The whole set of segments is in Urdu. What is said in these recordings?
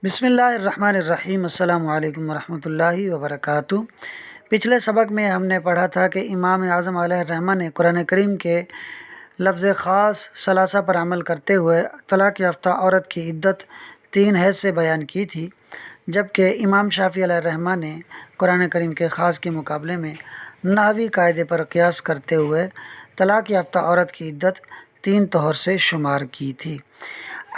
بسم اللہ الرحمن الرحیم۔ السلام علیکم ورحمۃ اللہ وبرکاتہ۔ پچھلے سبق میں ہم نے پڑھا تھا کہ امام اعظم علیہ الرحمہ نے قرآن کریم کے لفظ خاص ثلاثہ پر عمل کرتے ہوئے طلاق یافتہ عورت کی عدت 3 حیض سے بیان کی تھی، جبکہ امام شافعی علیہ الرحمہ نے قرآن کریم کے خاص کے مقابلے میں نحوی قاعدے پر قیاس کرتے ہوئے طلاق یافتہ عورت کی عدت 3 طہر سے شمار کی تھی۔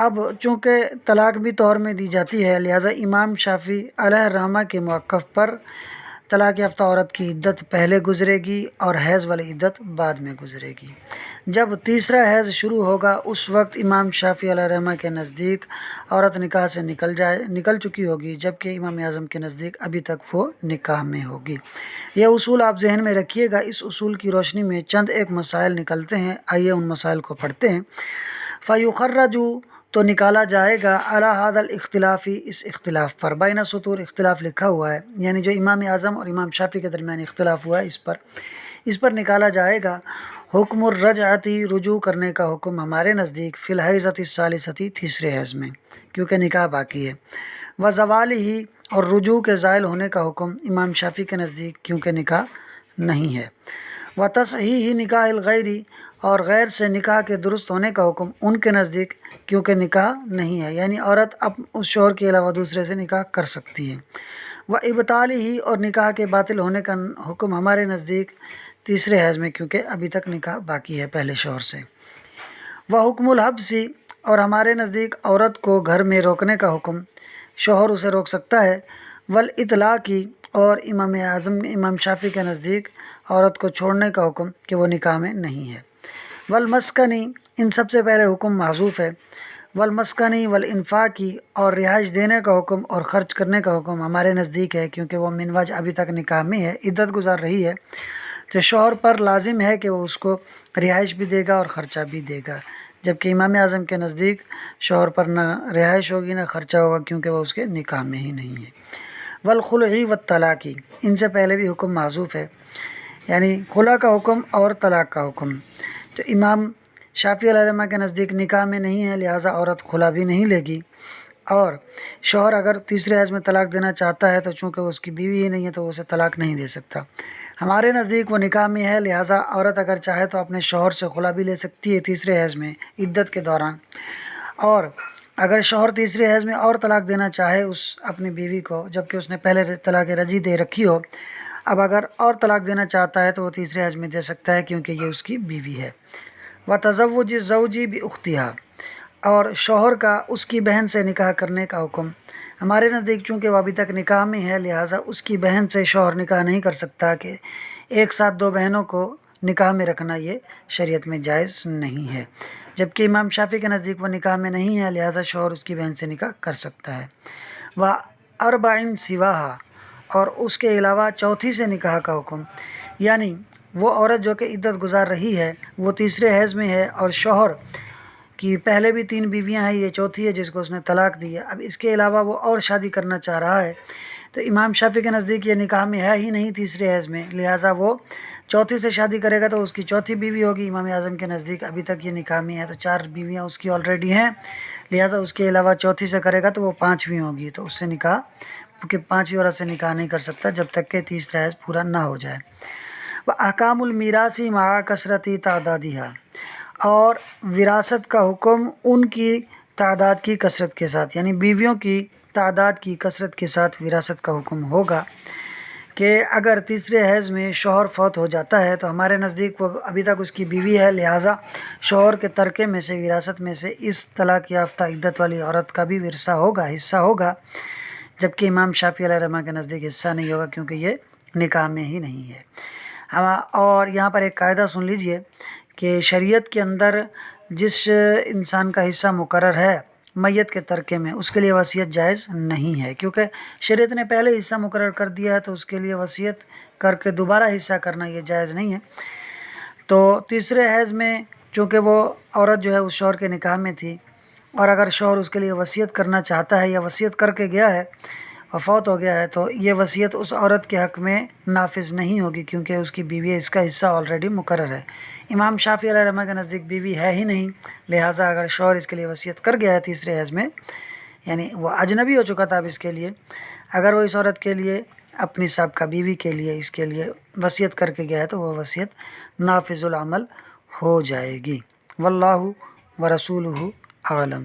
اب چونکہ طلاق بھی طہر میں دی جاتی ہے، لہٰذا امام شافعی علیہ الرحمہ کے موقف پر طلاق یافتہ عورت کی عدت پہلے گزرے گی اور حیض والی عدت بعد میں گزرے گی۔ جب تیسرا حیض شروع ہوگا اس وقت امام شافعی علیہ الرحمہ کے نزدیک عورت نکاح سے نکل چکی ہوگی، جبکہ امام اعظم کے نزدیک ابھی تک وہ نکاح میں ہوگی۔ یہ اصول آپ ذہن میں رکھیے گا۔ اس اصول کی روشنی میں چند ایک مسائل نکلتے ہیں، آئیے ان مسائل کو پڑھتے ہیں۔ فیخرج تو نکالا جائے گا علی ھذا الاختلاف، اس اختلاف پر، بین سطور اختلاف لکھا ہوا ہے، یعنی جو امام اعظم اور امام شافعی کے درمیان اختلاف ہوا ہے اس پر نکالا جائے گا حکم الرجعتی، رجوع کرنے کا حکم ہمارے نزدیک فی الحیضۃ الثالثۃ، تیسرے حیض میں، کیونکہ نکاح باقی ہے، وزوالہ، اور رجوع کے زائل ہونے کا حکم امام شافعی کے نزدیک کیونکہ نکاح نہیں ہے، وتصحیح نکاح الغیر، اور غیر سے نکاح کے درست ہونے کا حکم ان کے نزدیک کیونکہ نکاح نہیں ہے، یعنی عورت اب اس شوہر کے علاوہ دوسرے سے نکاح کر سکتی ہے، وابطالہ، اور نکاح کے باطل ہونے کا حکم ہمارے نزدیک تیسرے حیض میں، کیونکہ ابھی تک نکاح باقی ہے پہلے شوہر سے، وحکم الحبس، اور ہمارے نزدیک عورت کو گھر میں روکنے کا حکم، شوہر اسے روک سکتا ہے، والاطلاق، اور امام شافعی کے نزدیک عورت کو چھوڑنے کا حکم کہ وہ نکاح میں نہیں ہے، والمسکنی، ان سب سے پہلے حکم محذوف ہے، والمسکنی والانفاقی، اور رہائش دینے کا حکم اور خرچ کرنے کا حکم ہمارے نزدیک ہے، کیونکہ وہ من وجہ ابھی تک نکاح میں ہے، عدت گزار رہی ہے، تو شوہر پر لازم ہے کہ وہ اس کو رہائش بھی دے گا اور خرچہ بھی دے گا، جبکہ امام اعظم کے نزدیک شوہر پر نہ رہائش ہوگی نہ خرچہ ہوگا، کیونکہ وہ اس کے نکاح میں ہی نہیں ہے، والخلع والطلاق، ان سے پہلے بھی حکم محذوف ہے، یعنی خلع کا حکم اور طلاق کا حکم، تو امام شافعی علیہ الرحمہ کے نزدیک نکاح میں نہیں ہے، لہٰذا عورت خلع بھی نہیں لے گی، اور شوہر اگر تیسرے حیض میں طلاق دینا چاہتا ہے تو چونکہ اس کی بیوی ہی نہیں ہے تو وہ اسے طلاق نہیں دے سکتا۔ ہمارے نزدیک وہ نکاح میں ہے، لہٰذا عورت اگر چاہے تو اپنے شوہر سے خلع بھی لے سکتی ہے تیسرے حیض میں عدت کے دوران، اور اگر شوہر تیسرے حیض میں اور طلاق دینا چاہے اپنی بیوی کو، جبکہ اس نے پہلے طلاق رجعی دے رکھی ہو، اب اگر اور طلاق دینا چاہتا ہے تو وہ تیسرے حیض میں دے سکتا ہے، کیونکہ یہ اس کی بیوی ہے۔ وتزوج الزوج باختها، اور شوہر کا اس کی بہن سے نکاح کرنے کا حکم ہمارے نزدیک چونکہ وہ ابھی تک نکاح میں ہے، لہٰذا اس کی بہن سے شوہر نکاح نہیں کر سکتا، کہ ایک ساتھ 2 بہنوں کو نکاح میں رکھنا یہ شریعت میں جائز نہیں ہے، جبکہ امام شافعی کے نزدیک وہ نکاح میں نہیں ہے، لہٰذا شوہر اس کی بہن سے نکاح کر سکتا ہے، واربع سواہا، اور اس کے علاوہ چوتھی سے نکاح کا حکم، یعنی وہ عورت جو کہ عدت گزار رہی ہے وہ تیسرے حیض میں ہے اور شوہر کی پہلے بھی 3 بیویاں ہیں، یہ چوتھی ہے جس کو اس نے طلاق دی ہے، اب اس کے علاوہ وہ اور شادی کرنا چاہ رہا ہے، تو امام شافعی کے نزدیک یہ نکاح میں ہے ہی نہیں تیسرے حیض میں، لہٰذا وہ چوتھی سے شادی کرے گا تو اس کی چوتھی بیوی ہوگی۔ امام اعظم کے نزدیک ابھی تک یہ نکاح میں ہے تو 4 بیویاں اس کی آلریڈی ہیں، لہٰذا اس کے علاوہ چوتھی سے کرے گا تو وہ 5ویں ہوگی، تو اس سے نکاح، کیونکہ 5ویں عورت سے نکاح نہیں کر سکتا جب تک کہ تیسرا حیض پورا نہ ہو جائے۔ احکام المیراث مع کثرت تعدادها، اور وراثت کا حکم ان کی تعداد کی کثرت کے ساتھ، یعنی بیویوں کی تعداد کی کثرت کے ساتھ وراثت کا حکم ہوگا، کہ اگر تیسرے حیض میں شوہر فوت ہو جاتا ہے تو ہمارے نزدیک وہ ابھی تک اس کی بیوی ہے، لہٰذا شوہر کے ترکے میں سے، وراثت میں سے اس طلاق یافتہ عدت والی عورت کا بھی ورثہ ہوگا، حصہ ہوگا، جبکہ امام شافعی علیہ الرحمہ کے نزدیک حصہ نہیں ہوگا، کیونکہ یہ نکاح میں ہی نہیں ہے۔ اور یہاں پر ایک قاعدہ سن لیجئے کہ شریعت کے اندر جس انسان کا حصہ مقرر ہے میت کے ترکے میں، اس کے لیے وصیت جائز نہیں ہے، کیونکہ شریعت نے پہلے حصہ مقرر کر دیا ہے، تو اس کے لیے وصیت کر کے دوبارہ حصہ کرنا یہ جائز نہیں ہے۔ تو تیسرے حیض میں چونکہ وہ عورت جو ہے اس شوہر کے نکاح میں تھی، اور اگر شوہر اس کے لیے وصیت کرنا چاہتا ہے یا وصیت کر کے گیا ہے اور فوت ہو گیا ہے، تو یہ وصیت اس عورت کے حق میں نافذ نہیں ہوگی، کیونکہ اس کی بیوی ہے، اس کا حصہ آلریڈی مقرر ہے۔ امام شافعی علیہ الرحمہ کے نزدیک بیوی ہے ہی نہیں، لہٰذا اگر شوہر اس کے لیے وصیت کر گیا ہے تیسرے حیض میں یعنی وہ اجنبی ہو چکا تھا اب اس کے لیے، اگر وہ اس عورت کے لیے اپنی سابقہ بیوی کے لیے اس کے لیے وصیت کر کے گیا ہے تو وہ وصیت نافذ العمل ہو جائے گی۔ واللہ ورسولہ عالم۔